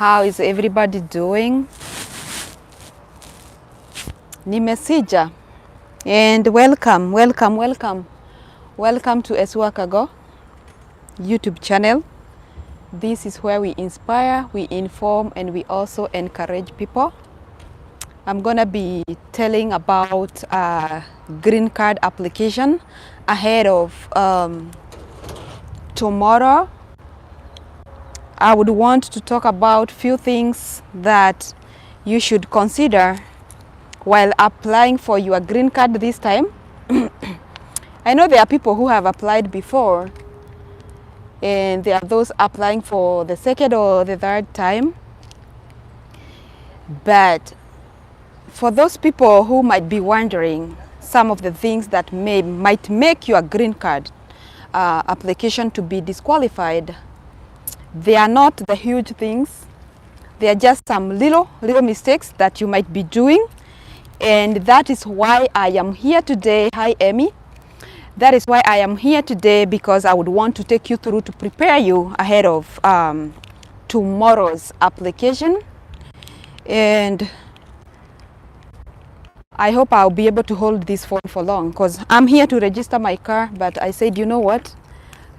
How is everybody doing? Nimesija and welcome to Eswakago YouTube channel. This is where we inspire, we inform, and we also encourage people. I'm gonna be telling about green card application ahead of tomorrow. I would want to talk about few things that you should consider while applying for your green card this time. I know there are people who have applied before, and there are those applying for the second or the third time. But for those people who might be wondering some of the things that might make your green card application to be disqualified, they are not the huge things. They are just some little mistakes that you might be doing. And that is why I am here today. Hi, Emmy. That is why I am here today, because I would want to take you through to prepare you ahead of tomorrow's application. And I hope I'll be able to hold this phone for long, because I'm here to register my car. But I said, you know what?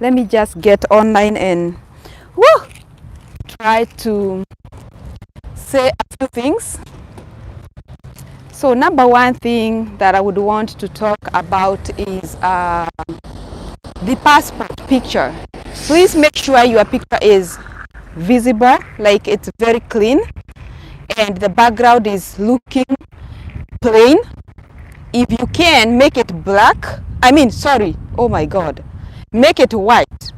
Let me just get online and try to say a few things. So number one thing that I would want to talk about is the passport picture. Please make sure your picture is visible, like it's very clean, and the background is looking plain. If you can, make it black. Oh my God, make it white.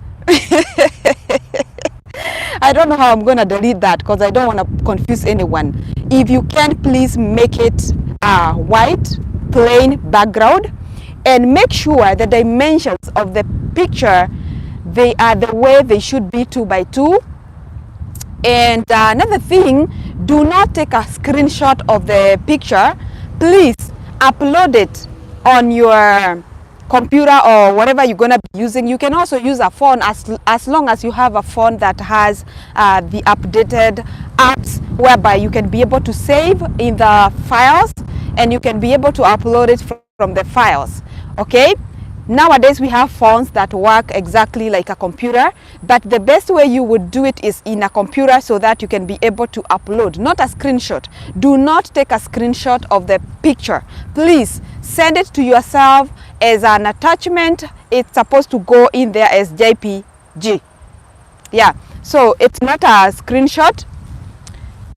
I don't know how I'm going to delete that, because I don't want to confuse anyone. If you can, please make it white, plain background, and make sure the dimensions of the picture, they are the way they should be, 2 by 2. And another thing, do not take a screenshot of the picture. Please upload it on your computer or whatever you're going to be using. You can also use a phone, as long as you have a phone that has the updated apps, whereby you can be able to save in the files and you can be able to upload it from the files. Okay, nowadays we have phones that work exactly like a computer, but the best way you would do it is in a computer, so that you can be able to upload, not a screenshot. Do not take a screenshot of the picture. Please send it to yourself as an attachment. It's supposed to go in there as JPG. Yeah, so it's not a screenshot.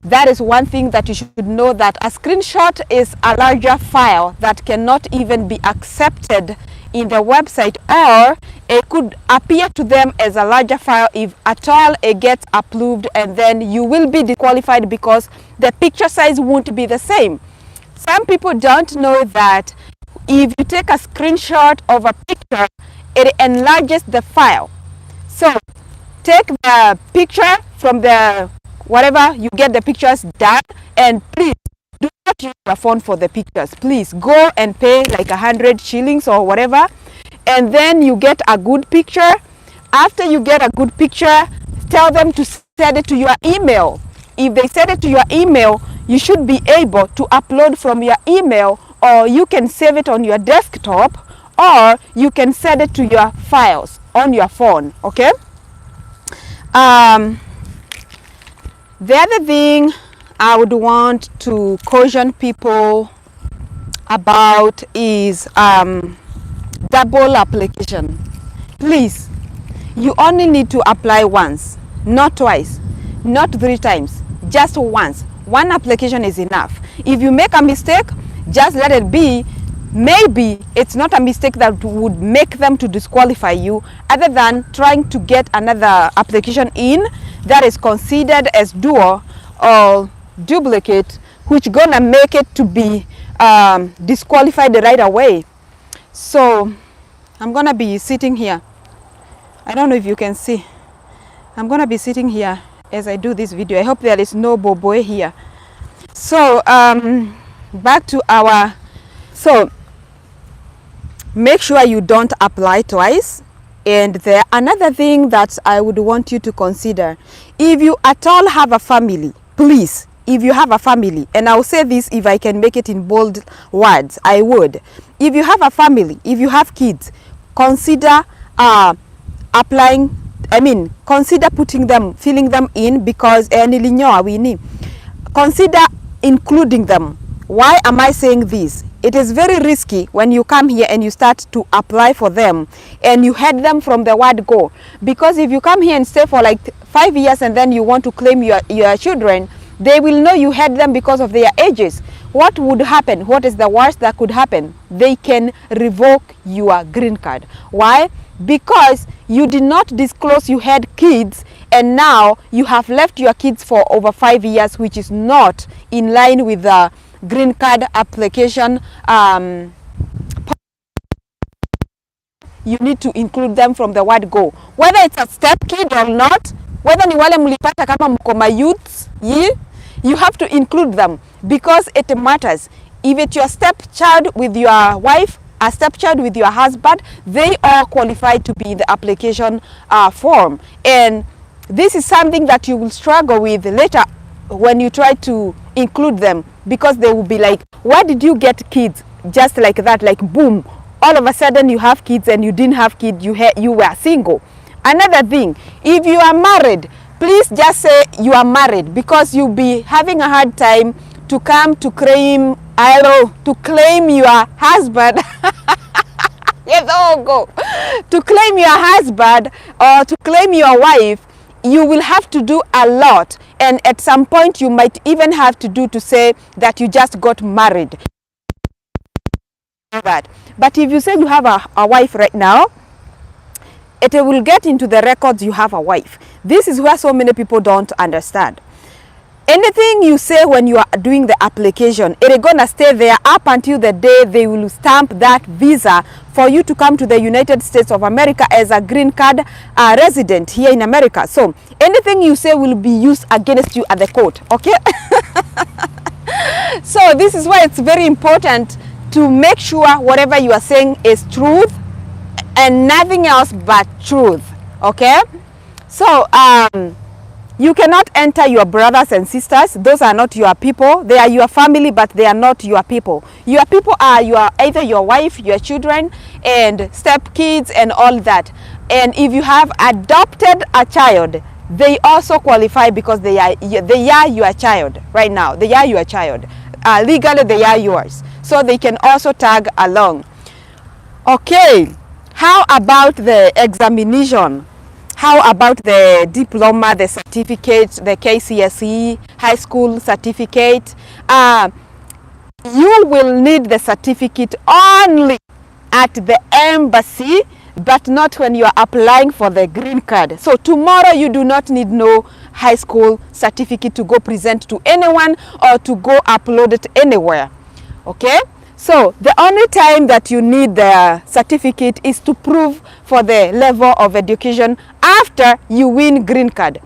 That is one thing that you should know, that a screenshot is a larger file that cannot even be accepted in the website, or it could appear to them as a larger file if at all it gets approved, and then you will be disqualified because the picture size won't be the same. Some people don't know that if you take a screenshot of a picture, it enlarges the file. So take the picture from the whatever you get the pictures done, and please do not use your phone for the pictures. Please go and pay like 100 shillings or whatever, and then you get a good picture. After you get a good picture, tell them to send it to your email. If they send it to your email, you should be able to upload from your email, or you can save it on your desktop, or you can send it to your files on your phone. Okay. The other thing I would want to caution people about is double application. Please, you only need to apply once, not twice, not 3 times, just once. One application is enough. If you make a mistake, just let it be. Maybe it's not a mistake that would make them to disqualify you, other than trying to get another application in that is considered as dual or duplicate, which gonna make it to be disqualified right away. So I'm gonna be sitting here. I don't know if you can see. I'm gonna be sitting here as I do this video. I hope there is no boy here. So back to our, so make sure you don't apply twice. And another thing that I would want you to consider if you at all have a family, please, if you have a family, and I'll say this if I can make it in bold words, I would. If you have a family, if you have kids, consider applying, consider putting them, filling them in, because consider including them. Why am I saying this? It is very risky when you come here and you start to apply for them and you head them from the word go. Because if you come here and stay for like 5 years and then you want to claim your children, they will know you had them because of their ages. What would happen? What is the worst that could happen? They can revoke your green card. Why? Because you did not disclose you had kids, and now you have left your kids for over 5 years, which is not in line with the green card application. You need to include them from the word go, whether it's a step kid or not, whether ni wale mlipata kama mko mayouths, you have to include them because it matters. If it's your stepchild with your wife, a stepchild with your husband, they all qualify to be in the application form. And this is something that you will struggle with later when you try to include them, because they will be like, why did you get kids just like that? Like boom, all of a sudden you have kids and you didn't have kids, you were single. Another thing, if you are married, please just say you are married, because you'll be having a hard time to come to claim your husband. Yes, oh go. To claim your husband or to claim your wife, you will have to do a lot, and at some point you might even have to do to say that you just got married. But if you say you have a wife right now, it will get into the records you have a wife. This is where so many people don't understand. Anything you say when you are doing the application, it is gonna stay there up until the day they will stamp that visa for you to come to the United States of America as a green card resident here in America. So anything you say will be used against you at the court, okay? So this is why it's very important to make sure whatever you are saying is truth and nothing else but truth, okay? So you cannot enter your brothers and sisters. Those are not your people. They are your family, but they are not your people. Your people are either your wife, your children, and stepkids and all that. And if you have adopted a child, they also qualify because they are your child right now. They are your child. Legally, they are yours. So they can also tag along. Okay, how about the examination? How about the diploma, the certificate, the KCSE, high school certificate? You will need the certificate only at the embassy, but not when you are applying for the green card. So tomorrow you do not need no high school certificate to go present to anyone or to go upload it anywhere. Okay? So the only time that you need the certificate is to prove for the level of education after you win green card.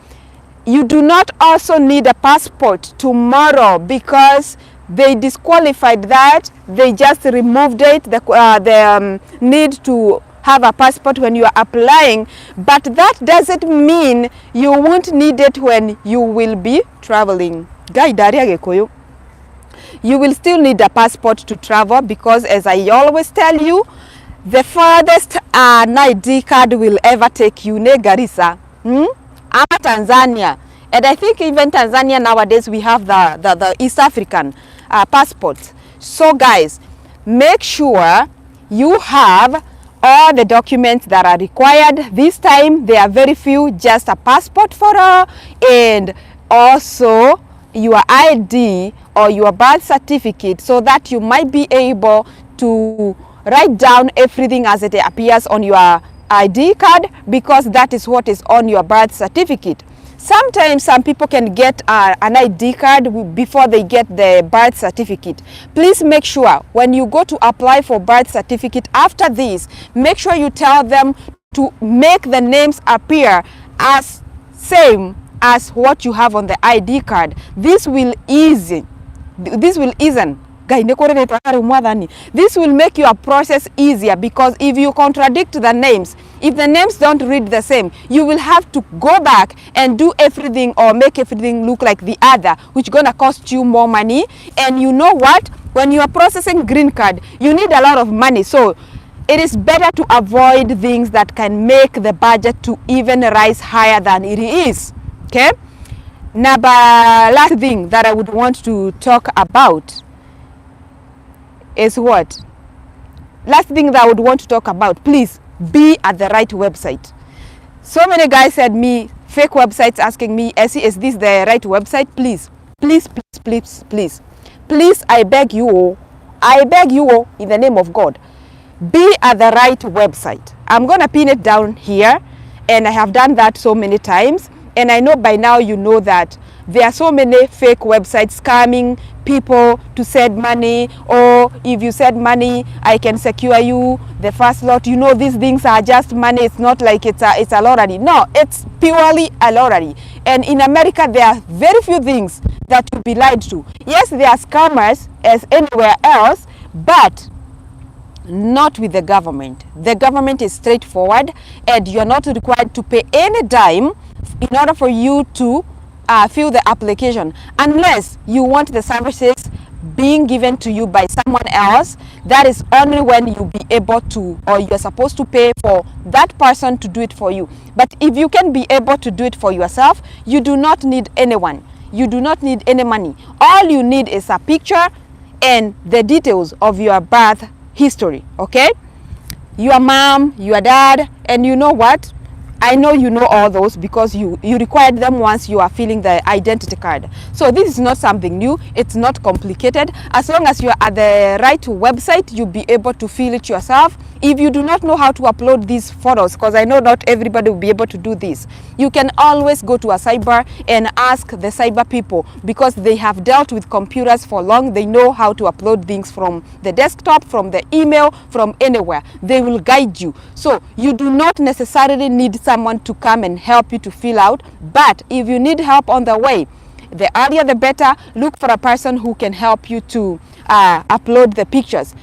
You do not also need a passport tomorrow because they disqualified that. They just removed it, the need to have a passport when you are applying, but that doesn't mean you won't need it when you will be traveling. You will still need a passport to travel because, as I always tell you, the farthest an ID card will ever take you, ne Garissa, ama Tanzania. And I think even Tanzania nowadays we have the East African passports. So guys, make sure you have all the documents that are required. This time there are very few, just a passport photo and also your ID or your birth certificate, so that you might be able to write down everything as it appears on your ID card, because that is what is on your birth certificate. Sometimes some people can get an ID card before they get the birth certificate. Please make sure when you go to apply for birth certificate after this, make sure you tell them to make the names appear as same as what you have on the ID card. This will ease. This will make your process easier, because if you contradict the names, If the names don't read the same, you will have to go back and do everything or make everything look like the other, which is gonna cost you more money. And you know what? When you are processing green card, you need a lot of money. So it is better to avoid things that can make the budget to even rise higher than it is. Okay? Now, the last thing that I would want to talk about is what? Last thing that I would want to talk about, please be at the right website. So many guys said me fake websites asking me, Essie, is this the right website? Please, please, please, please, please, please, I beg you, in the name of God, be at the right website. I'm gonna pin it down here, and I have done that so many times, and I know by now you know that there are so many fake websites scamming people to send money, or if you send money, I can secure you the first lot. You know, these things are just money. It's not like it's a lottery. No, it's purely a lottery. And in America, there are very few things that you'll be lied to. Yes, there are scammers as anywhere else, but not with the government. The government is straightforward, and you're not required to pay any dime in order for you to fill the application, unless you want the services being given to you by someone else. That is only when you'll be able to, or you're supposed to pay for that person to do it for you. But if you can be able to do it for yourself, you do not need anyone. You do not need any money. All you need is a picture and the details of your birth history. Okay, your mom, your dad, and you know what, I know you know all those because you required them once you are filling the identity card. So this is not something new. It's not complicated. As long as you are at the right website, you'll be able to fill it yourself. If you do not know how to upload these photos, because I know not everybody will be able to do this, you can always go to a cyber and ask the cyber people, because they have dealt with computers for long. They know how to upload things from the desktop, from the email, from anywhere. They will guide you. So you do not necessarily need someone to come and help you to fill out, but if you need help on the way, the earlier the better. Look for a person who can help you to upload the pictures.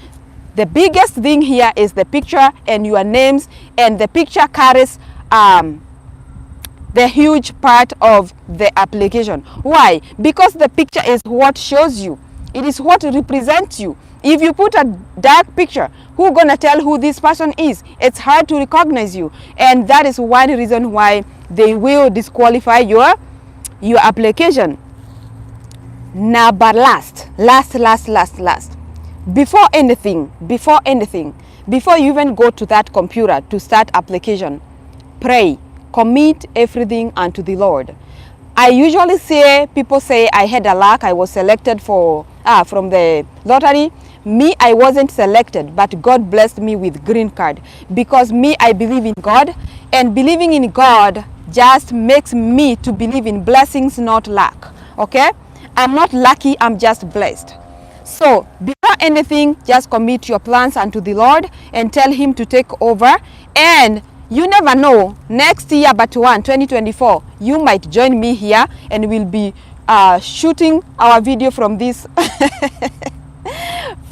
The biggest thing here is the picture and your names, and the picture carries the huge part of the application. Why? Because the picture is what shows you. It is what represents you. If you put a dark picture, who's gonna tell who this person is? It's hard to recognize you, and that is one reason why they will disqualify your application. Now, but last, before anything, before you even go to that computer to start application, pray, commit everything unto the Lord. I usually say, people say I had a luck, I was selected for from the lottery. Me, I wasn't selected, but God blessed me with green card, because me, I believe in God, and believing in God just makes me to believe in blessings, not luck. Okay, I'm not lucky, I'm just blessed. So before anything, just commit your plans unto the Lord and tell him to take over. And you never know, next year, but 2024, you might join me here, and we'll be shooting our video from this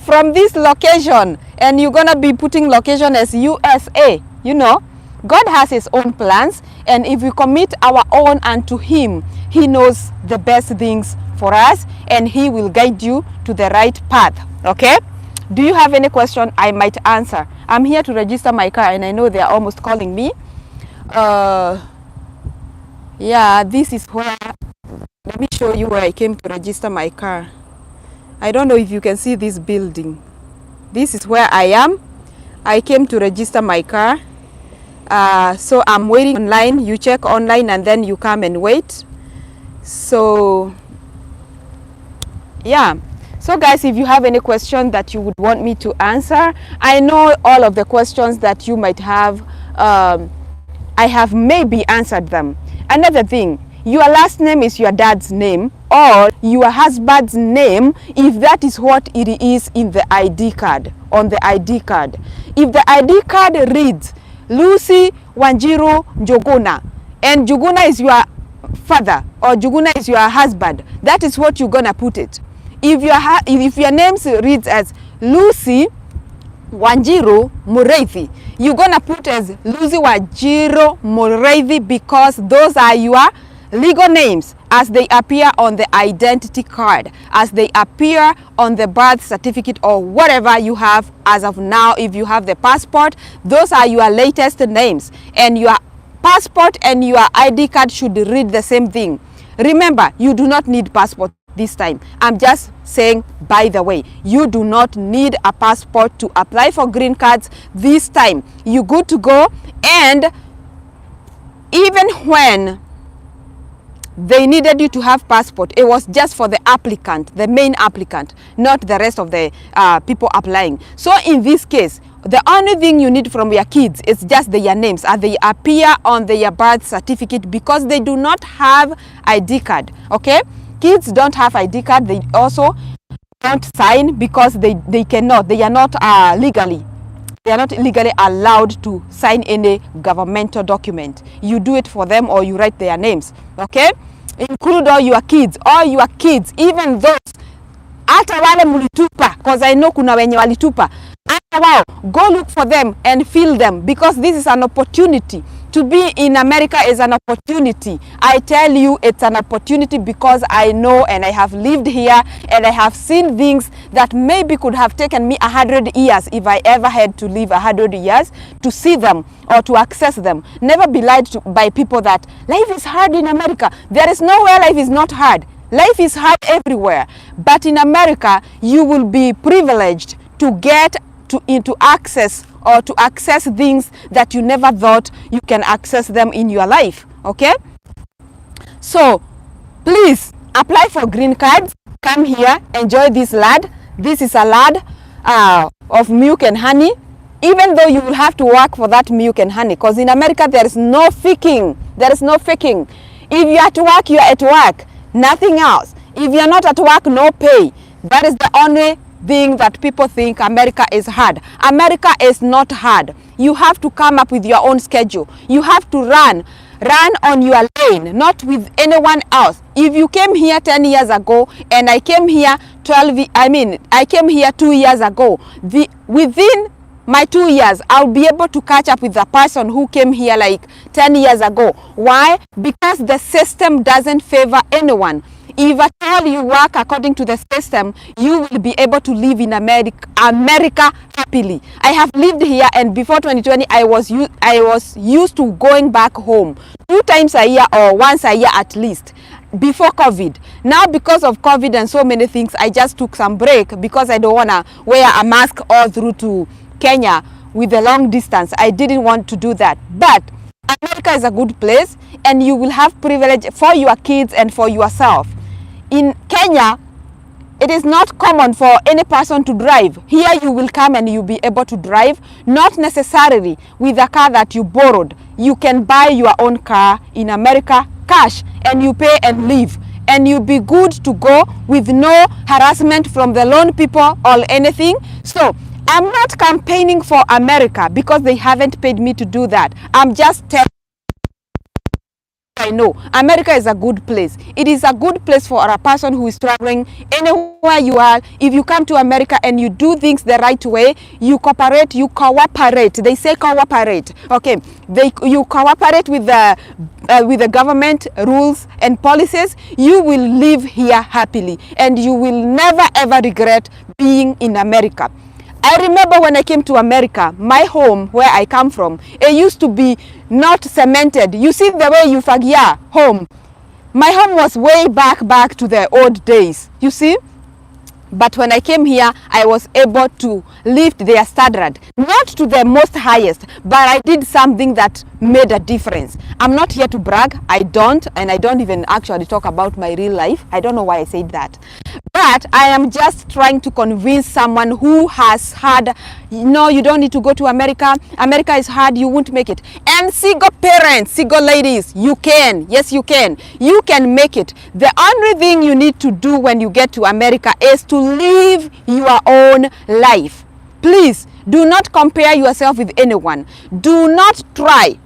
from this location, and you're gonna be putting location as USA. You know, God has his own plans, and if we commit our own unto him, he knows the best things for us, and he will guide you to the right path. Okay, do you have any question I might answer? I'm here to register my car, and I know they're almost calling me. Yeah, this is where, let me show you where I came to register my car. I don't know if you can see this building. This is where I am. I came to register my car. So I'm waiting online. You check online and then you come and wait. So yeah. So guys, if you have any question that you would want me to answer, I know all of the questions that you might have, I have maybe answered them. Another thing, your last name is your dad's name or your husband's name, if that is what it is in the ID card, on the ID card. If the ID card reads Lucy Wanjiru Njuguna, and Njuguna is your father or Njuguna is your husband, that is what you're gonna put it. If your name reads as Lucy Wanjiru Mureithi, you're gonna put as Lucy Wajiro Mureithi because those are your legal names as they appear on the identity card, as they appear on the birth certificate or whatever you have as of now. If you have the passport, those are your latest names, and your passport and your ID card should read the same thing. Remember, you do not need passport this time. I'm just saying, by the way, you do not need a passport to apply for green cards this time. You're good to go. And even when they needed you to have passport, it was just for the applicant, the main applicant, not the rest of the people applying. So in this case, the only thing you need from your kids is just their names as they appear on their birth certificate, because they do not have ID card. Okay, kids don't have ID card. They also don't sign because they cannot. They are not legally allowed to sign any governmental document. You do it for them, or you write their names. Okay, include all your kids, even those hata wale mulitupa, because I know kuna wenye walitupa. Wow, go look for them and fill them, because this is an opportunity. To be in America is an opportunity. I tell you, it's an opportunity, because I know and I have lived here and I have seen things that maybe could have taken me 100 years if I ever had to live 100 years to see them or to access them. Never be lied to by people that life is hard in America. There is nowhere life is not hard. Life is hard everywhere. But in America, you will be privileged to get into access or to access things that you never thought you can access them in your life. Okay, so please apply for green cards. Come here, enjoy this lad. This is a lad of milk and honey, even though you will have to work for that milk and honey, because in America there is no faking. If you're at work, you're at work, nothing else. If you're not at work, no pay. That is the only thing that people think America is hard. America is not hard. You have to come up with your own schedule. You have to run on your lane, not with anyone else. If you came here 10 years ago and I came here 2 years ago, within my 2 years, I'll be able to catch up with the person who came here like 10 years ago. Why? Because the system doesn't favor anyone. If at all you work according to the system, you will be able to live in America happily. I have lived here, and before 2020, I was used to going back home 2 times a year or once a year at least before COVID. Now, because of COVID and so many things, I just took some break because I don't want to wear a mask all through to Kenya with a long distance. I didn't want to do that. But America is a good place, and you will have privilege for your kids and for yourself. In Kenya, it is not common for any person to drive. Here you will come and you'll be able to drive, not necessarily with a car that you borrowed. You can buy your own car in America, cash, and you pay and leave. And you'll be good to go with no harassment from the loan people or anything. So I'm not campaigning for America because they haven't paid me to do that. I'm just telling I know America is a good place. It is a good place for a person who is traveling anywhere you are. If you come to America and you do things the right way, you cooperate. They say cooperate. Okay, you cooperate with the government rules and policies. You will live here happily, and you will never ever regret being in America. I remember when I came to America, my home where I come from, it used to be not cemented. You see the way you fagia home. My home was way back to the old days, you see. But when I came here, I was able to lift their standard, not to the most highest, but I did something that made a difference. I'm not here to brag. I don't even actually talk about my real life. I don't know why I said that. But I am just trying to convince someone who has had, no, you don't need to go to America. America is hard. You won't make it. And single parents, single ladies, you can. Yes, you can. You can make it. The only thing you need to do when you get to America is to live your own life. Please do not compare yourself with anyone. Do not try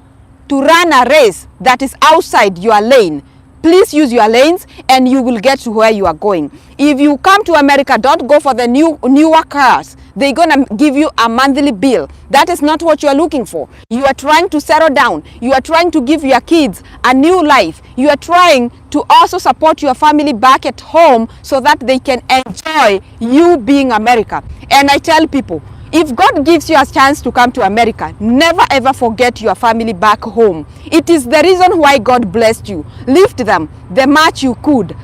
to run a race that is outside your lane. Please use your lanes and you will get to where you are going. If you come to America, don't go for the newer cars. They're gonna give you a monthly bill. That is not what you are looking for. You are trying to settle down. You are trying to give your kids a new life. You are trying to also support your family back at home so that they can enjoy you being America. And I tell people, if God gives you a chance to come to America, never ever forget your family back home. It is the reason why God blessed you. Lift them the much you could.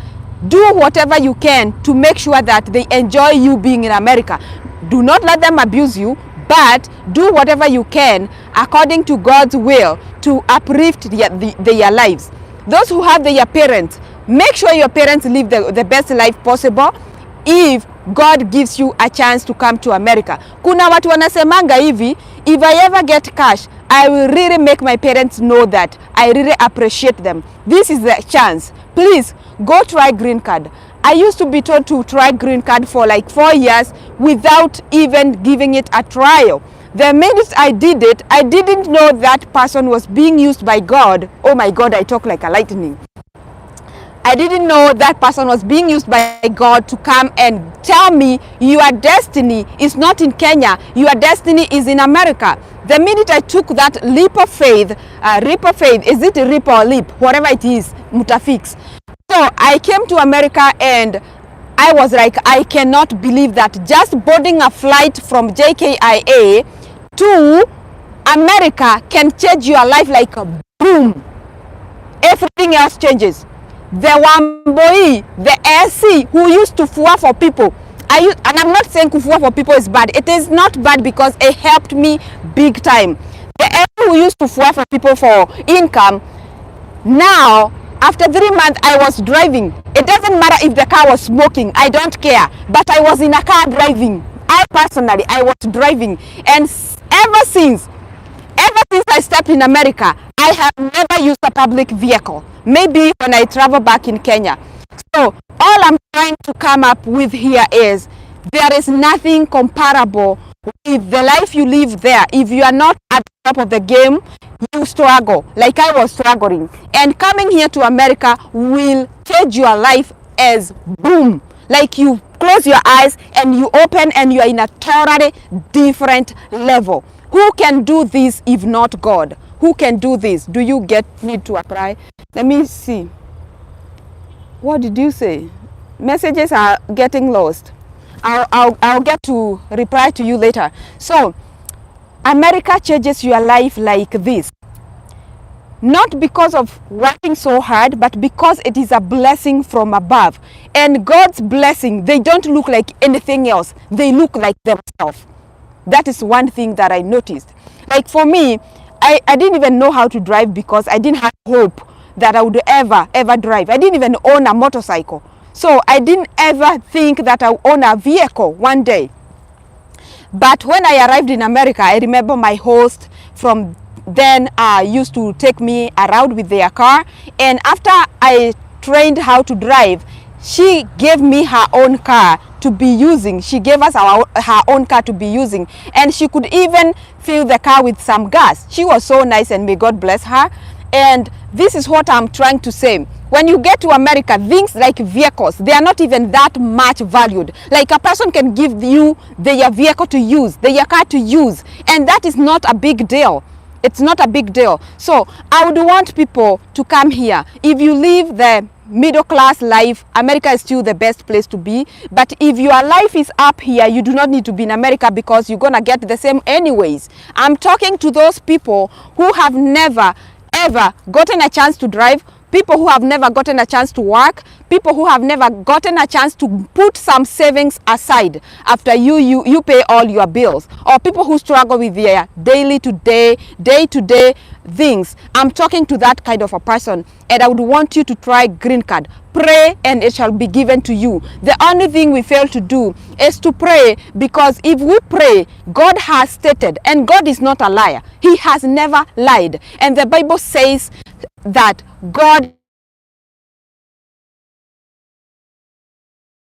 Do whatever you can to make sure that they enjoy you being in America. Do not let them abuse you, but do whatever you can according to God's will to uplift their lives. Those who have their parents, make sure your parents live the best life possible if God gives you a chance to come to America. Kuna watu wanasemanga hivi, if I ever get cash, I will really make my parents know that I really appreciate them. This is the chance. Please go try green card. I used to be told to try green card for like 4 years without even giving it a trial. The minute I did it, I didn't know that person was being used by God. Oh my God, I talk like a lightning. I didn't know that person was being used by God to come and tell me your destiny is not in Kenya, your destiny is in America. The minute I took that leap of faith, is it a leap or leap? Whatever it is, mutafix. So I came to America and I was like, I cannot believe that just boarding a flight from JKIA to America can change your life like a boom. Everything else changes. The Wamboi, the SC who used to fua for people. And I'm not saying kufua for people is bad. It is not bad because it helped me big time. The SC who used to fua for people for income, now after 3 months I was driving. It doesn't matter if the car was smoking, I don't care. But I was in a car driving. I was driving. And ever since I stepped in America, I have never used a public vehicle. Maybe when I travel back in Kenya. So all I'm trying to come up with here is there is nothing comparable with the life you live there. If you are not at the top of the game, you struggle like I was struggling. And coming here to America will change your life as boom. Like you close your eyes and you open and you are in a totally different level. Who can do this if not God? Who can do this? Do you get me to apply? Let me see. What did you say? Messages are getting lost. I'll get to reply to you later. So, America changes your life like this. Not because of working so hard, but because it is a blessing from above. And God's blessing, they don't look like anything else. They look like themselves. That is one thing that I noticed. Like for me, I didn't even know how to drive because I didn't have hope that I would ever drive. I didn't even own a motorcycle. So I didn't ever think that I would own a vehicle one day. But when I arrived in America, I remember my host from then used to take me around with their car. And after I trained how to drive, she gave me her own car to be using. She gave us her own car to be using. And she could even fill the car with some gas. She was so nice and may God bless her. And this is what I'm trying to say. When you get to America, things like vehicles, they are not even that much valued. Like a person can give you their vehicle to use, their car to use. And that is not a big deal. It's not a big deal. So I would want people to come here. If you live the middle class life, America is still the best place to be. But if your life is up here, you do not need to be in America because you're gonna get the same anyways. I'm talking to those people who have never ever gotten a chance to drive, people who have never gotten a chance to work, people who have never gotten a chance to put some savings aside after you pay all your bills, or people who struggle with their day-to-day things. I'm talking to that kind of a person, and I would want you to try green card. Pray and it shall be given to you. The only thing we fail to do is to pray, because if we pray, God has stated, and God is not a liar. He has never lied. And the Bible says that God,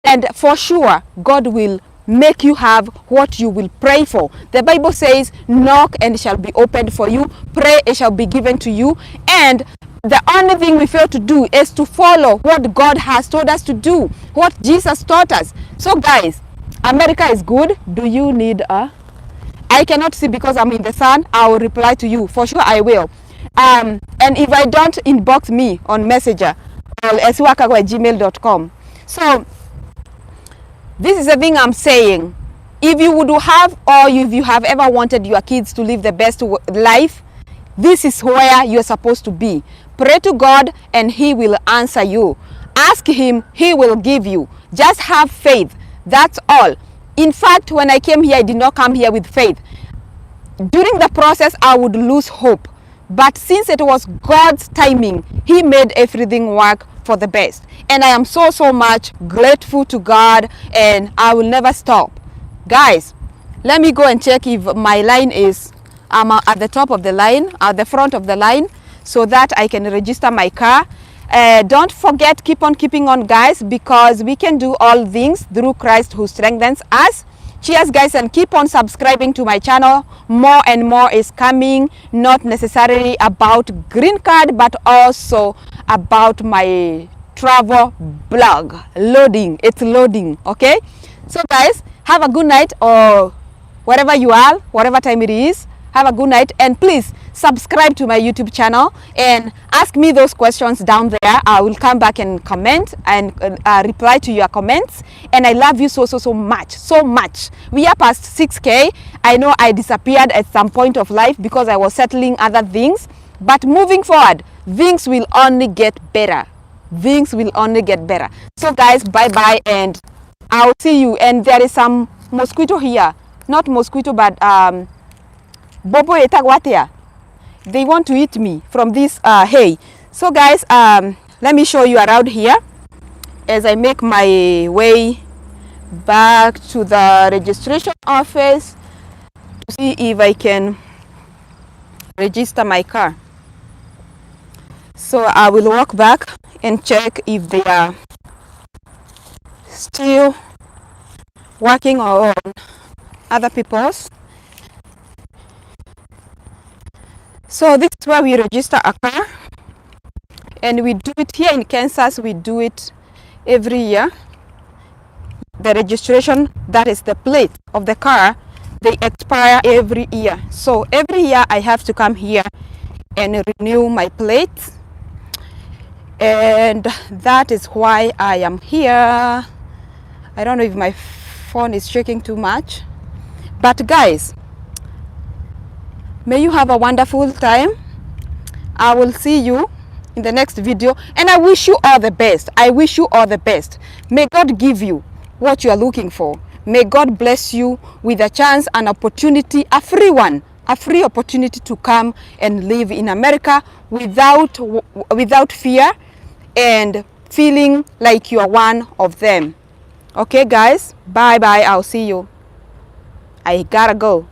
and for sure, God will make you have what you will pray for. The Bible says, knock and it shall be opened for you, pray it shall be given to you. And the only thing we fail to do is to follow what God has told us to do, what Jesus taught us. So guys, America is good. Do you need a... I cannot see because I'm in the sun. I will reply to you. For sure I will. And if I don't, inbox me on Messenger or esiwakago@gmail.com. So this is the thing I'm saying. If you would have, or if you have ever wanted your kids to live the best life, this is where you're supposed to be. Pray to God and He will answer you. Ask Him, He will give you. Just have faith. That's all. In fact, when I came here, I did not come here with faith. During the process, I would lose hope. But since it was God's timing, He made everything work for the best. And I am so much grateful to God, and I will never stop. Guys, let me go and check if my line is at the top of the line, at the front of the line, so that I can register my car. Don't forget, keep on keeping on, guys, because we can do all things through Christ who strengthens us. Cheers, guys, and keep on subscribing to my channel. More and more is coming, not necessarily about green card, but also about my travel blog. Loading, it's loading. Okay, so guys, have a good night, or wherever you are, whatever time it is, have a good night. And please subscribe to my YouTube channel and ask me those questions down there. I will come back and comment and reply to your comments. And I love you so much. We are past 6K. I know I disappeared at some point of life because I was settling other things, but moving forward, things will only get better. Things will only get better. So guys, bye bye, and I'll see you. And there is some mosquito here, not mosquito, but bobo etagwatia. They want to eat me from this hay. So guys, let me show you around here as I make my way back to the registration office to see if I can register my car. So I will walk back and check if they are still working on other people's. So this is where we register a car, and we do it here in Kansas. We do it every year. The registration, that is the plate of the car, they expire every year. So every year I have to come here and renew my plate, and that is why I am here. I don't know if my phone is shaking too much, but guys, may you have a wonderful time. I will see you in the next video, and I wish you all the best. I wish you all the best. May God give you what you are looking for. May God bless you with a chance, an opportunity, a free one, a free opportunity to come and live in America without fear and feeling like you are one of them. Okay guys, bye bye. I'll see you. I gotta go.